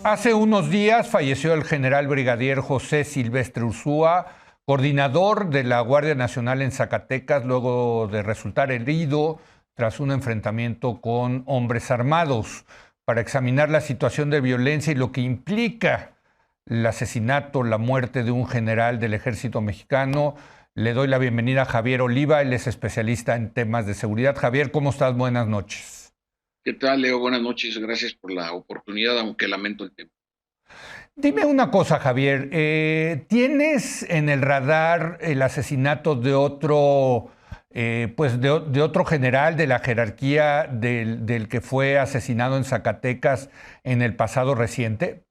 Hace unos días falleció el general brigadier José Silvestre Ursúa, coordinador de la Guardia Nacional en Zacatecas, luego de resultar herido tras un enfrentamiento con hombres armados. Para examinar la situación de violencia y lo que implica el asesinato, la muerte de un general del ejército mexicano, le doy la bienvenida a Javier Oliva. Él es especialista en temas de seguridad. Javier, ¿cómo estás? Buenas noches. ¿Qué tal, Leo? Buenas noches. Gracias por la oportunidad, aunque lamento el tiempo. Dime una cosa, Javier. ¿Tienes en el radar el asesinato de otro, de otro general de la jerarquía del que fue asesinado en Zacatecas en el pasado reciente?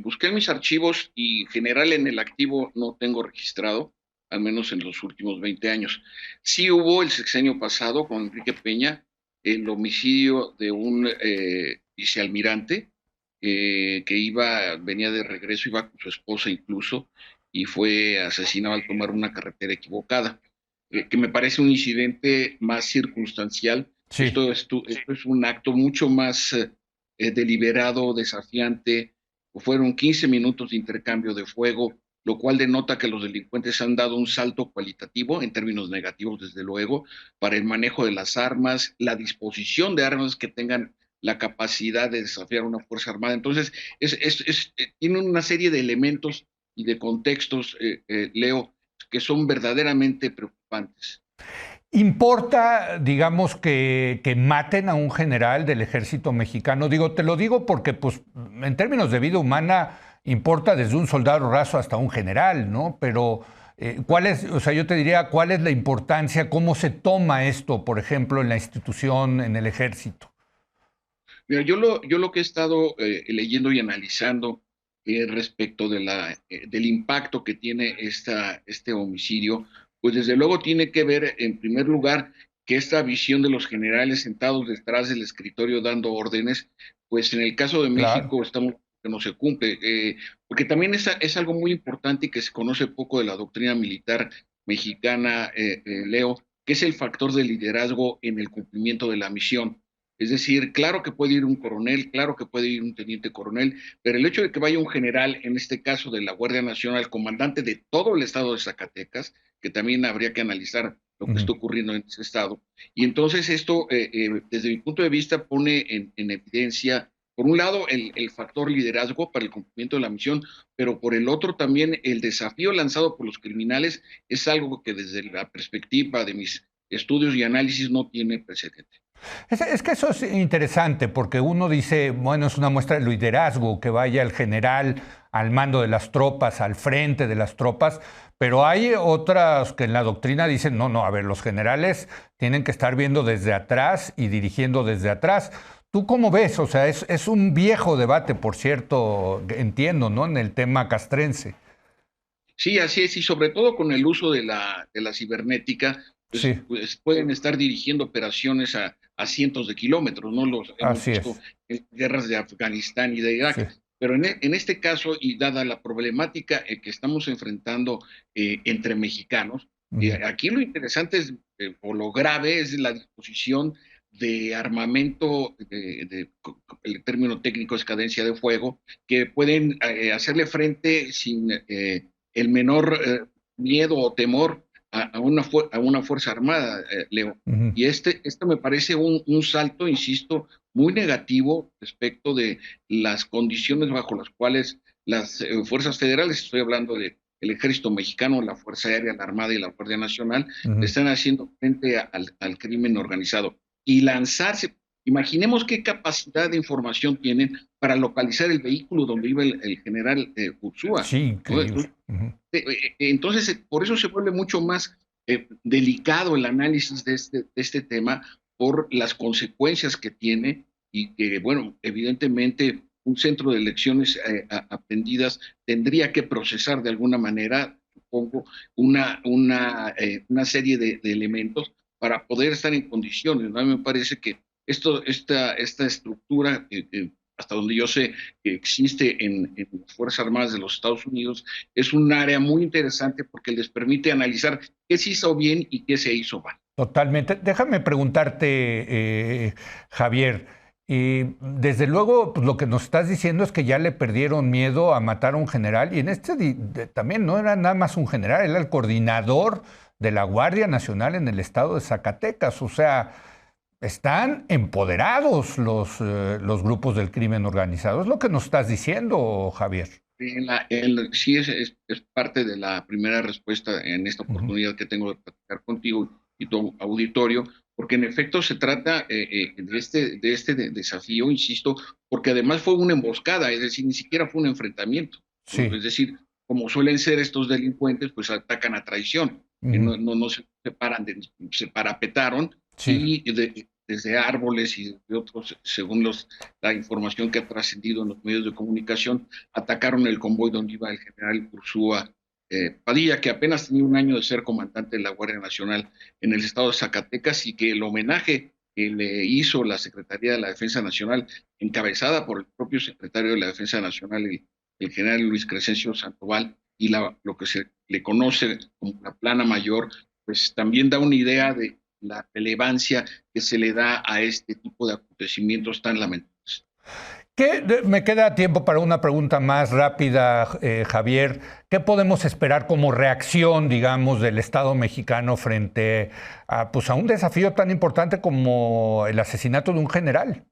Busqué en mis archivos y en general en el activo no tengo registrado, al menos en los últimos 20 años. Sí hubo el sexenio pasado con Enrique Peña el homicidio de un vicealmirante venía de regreso, iba con su esposa incluso, y fue asesinado al tomar una carretera equivocada, que me parece un incidente más circunstancial. Sí. Esto es un acto mucho más deliberado, desafiante. Fueron 15 minutos de intercambio de fuego, lo cual denota que los delincuentes han dado un salto cualitativo, en términos negativos, desde luego, para el manejo de las armas, la disposición de armas que tengan la capacidad de desafiar una fuerza armada. Entonces, tiene una serie de elementos y de contextos, Leo, que son verdaderamente preocupantes. ¿Importa, digamos, que maten a un general del ejército mexicano? Digo, te lo digo porque, pues, en términos de vida humana, importa desde un soldado raso hasta un general, ¿no? Pero, ¿cuál es, o sea, yo te diría, cuál es la importancia, cómo se toma esto, por ejemplo, en la institución, en el ejército? Mira, yo lo que he estado leyendo y analizando respecto de del impacto que tiene este homicidio, pues desde luego tiene que ver, en primer lugar, que esta visión de los generales sentados detrás del escritorio dando órdenes, pues en el caso de Claro. México estamos que no se cumple, porque también es algo muy importante y que se conoce poco de la doctrina militar mexicana, Leo, que es el factor de liderazgo en el cumplimiento de la misión. Es decir, claro que puede ir un coronel, claro que puede ir un teniente coronel, pero el hecho de que vaya un general, en este caso de la Guardia Nacional, comandante de todo el estado de Zacatecas, que también habría que analizar lo que Ujú. está ocurriendo en ese estado. Y entonces esto, desde mi punto de vista, pone en evidencia, por un lado, el factor liderazgo para el cumplimiento de la misión, pero por el otro también el desafío lanzado por los criminales es algo que desde la perspectiva de mis estudios y análisis no tiene precedente. Es que eso es interesante porque uno dice, bueno, es una muestra de liderazgo, que vaya el general al mando de las tropas, al frente de las tropas, pero hay otras que en la doctrina dicen, no, no, a ver, los generales tienen que estar viendo desde atrás y dirigiendo desde atrás. ¿Tú cómo ves? O sea, es un viejo debate, por cierto, entiendo, ¿no? En el tema castrense. Sí, así es, y sobre todo con el uso de de la cibernética, Sí, pues pueden estar dirigiendo operaciones a cientos de kilómetros, ¿no? Los hemos así visto es. en guerras de Afganistán y de Sí. Irak. Pero en este caso, y dada la problemática que estamos enfrentando entre mexicanos, Ujú. aquí lo interesante es, o lo grave es la disposición de armamento, el término técnico es cadencia de fuego, que pueden hacerle frente sin el menor miedo o temor a una fuerza armada, Leo. Ujú. Y esto me parece un salto, insisto, muy negativo respecto de las condiciones bajo las cuales las fuerzas federales, estoy hablando de el ejército mexicano, la Fuerza Aérea, la Armada y la Guardia Nacional, le Ujú. están haciendo frente al crimen organizado. Y lanzarse, imaginemos qué capacidad de información tienen para localizar el vehículo donde iba el general Ursúa, Sí, ¿no? increíble. Ujú. Entonces, por eso se vuelve mucho más delicado el análisis de este tema por las consecuencias que tiene y que, bueno, evidentemente un centro de elecciones aprendidas tendría que procesar de alguna manera, supongo, una serie de elementos para poder estar en condiciones, ¿no? A mí me parece que esta estructura, hasta donde yo sé que existe en las Fuerzas Armadas de los Estados Unidos, es un área muy interesante porque les permite analizar qué se hizo bien y qué se hizo mal. Totalmente. Déjame preguntarte, Javier, Y desde luego, pues, lo que nos estás diciendo es que ya le perdieron miedo a matar a un general. Y en también no era nada más un general, era el coordinador de la Guardia Nacional en el estado de Zacatecas. O sea, están empoderados los grupos del crimen organizado. Es lo que nos estás diciendo, Javier. Sí, es parte de la primera respuesta en esta oportunidad que tengo de platicar contigo y tu auditorio, porque en efecto se trata de este desafío, insisto, porque además fue una emboscada, es decir, ni siquiera fue un enfrentamiento. Sí. Es decir, como suelen ser estos delincuentes, pues atacan a traición, no se separan, se parapetaron sí. y desde árboles y de otros, según la información que ha trascendido en los medios de comunicación, atacaron el convoy donde iba el general Ursúa Padilla, que apenas tenía un año de ser comandante de la Guardia Nacional en el estado de Zacatecas, y que el homenaje que le hizo la Secretaría de la Defensa Nacional, encabezada por el propio secretario de la Defensa Nacional, el general Luis Crescencio Sandoval, y lo que se le conoce como la Plana Mayor, pues también da una idea de la relevancia que se le da a este tipo de acontecimientos tan lamentables. Me queda tiempo para una pregunta más rápida, Javier. ¿Qué podemos esperar como reacción, digamos, del Estado mexicano frente a, pues, a un desafío tan importante como el asesinato de un general?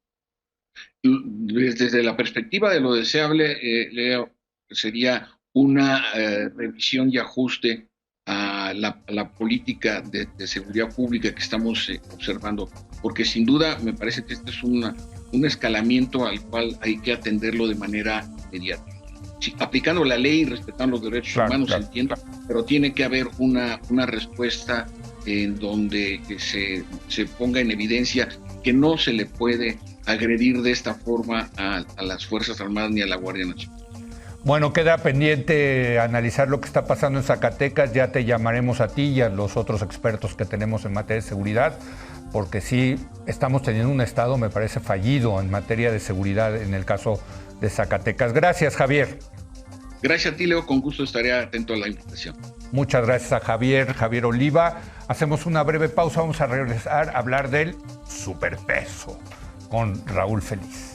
Desde la perspectiva de lo deseable, Leo, sería una revisión y ajuste a la política de seguridad pública que estamos observando, porque sin duda me parece que este es un escalamiento al cual hay que atenderlo de manera inmediata. Sí, aplicando la ley y respetando los derechos humanos, entiendo, pero tiene que haber una respuesta en donde se ponga en evidencia que no se le puede agredir de esta forma a las Fuerzas Armadas ni a la Guardia Nacional. Bueno, queda pendiente analizar lo que está pasando en Zacatecas. Ya te llamaremos a ti y a los otros expertos que tenemos en materia de seguridad, porque sí estamos teniendo un estado, me parece, fallido en materia de seguridad en el caso de Zacatecas. Gracias, Javier. Gracias a ti, Leo. Con gusto estaré atento a la invitación. Muchas gracias a Javier Oliva. Hacemos una breve pausa. Vamos a regresar a hablar del superpeso con Raúl Feliz.